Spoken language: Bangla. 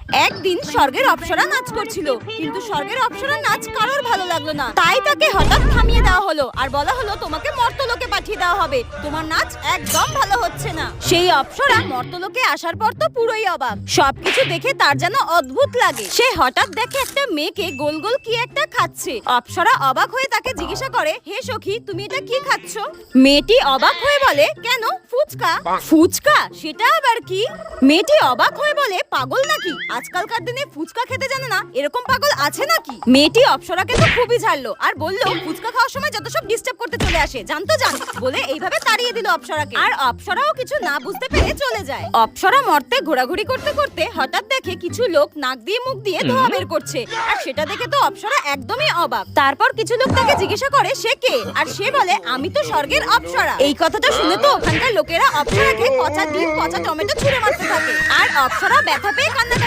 একদিন স্বর্গের অপ্সরা নাচ করছিল, কিন্তু স্বর্গের অপ্সরা নাচ কারোর ভালো লাগলো না। তাই তাকে হঠাৎ থামিয়ে দেওয়া হলো আর বলা হলো তোমাকে মর্তলোকে পাঠিয়ে দেওয়া হবে, তোমার নাচ একদম ভালো হচ্ছে না। সেই অপ্সরা মর্তলোকে আসার পর তো পুরোই অবাক, সবকিছু দেখে তার যেন অদ্ভুত লাগে। সে হঠাৎ দেখে একটা মেয়েকে গোল গোল কি একটা খাচ্ছে। অপ্সরা অবাক হয়ে তাকে জিজ্ঞাসা করে, হে সখী, তুমি এটা কি খাচ্ছ? মেয়েটি অবাক হয়ে বলে, কেন, ফুচকা। ফুচকা? সেটা আবার কি? মেয়েটি অবাক হয়ে বলে, পাগল নাকি, আজকালকার দিনে ফুচকা খেতে জানে না, এরকম পাগল আছে নাকি? মেয়েটি অপ্সরাকে তো খুবই ঝাড়লো আর বলল, ফুচকা খাওয়ার সময় যত সব ডিস্টার্ব করতে চলে আসে, জানতো জান, বলে এইভাবে তাড়িয়ে দিল অপ্সরাকে। আর অপ্সরাও কিছু না বুঝতে পেরে চলে যায়। অপ্সরা মর্তে ঘোরাঘুরি করতে করতে হঠাৎ দেখে কিছু লোক নাক দিয়ে মুখ দিয়ে ধোঁয়া বের করছে, আর সেটা দেখে তো অপ্সরা একদমই অবাক। তারপর কিছু লোক তাকে জিজ্ঞাসা করে সে কে, আর সে বলে, আমি তো স্বর্গের অপ্সরা। এই কথাটা শুনে তো ওখানকার লোকেরা অপ্সরাকে পচা ডিম, পচা টমেটো ছুঁড়ে মারতে থাকে, আর অপ্সরা ব্যথা পেয়ে কান্নাকাটি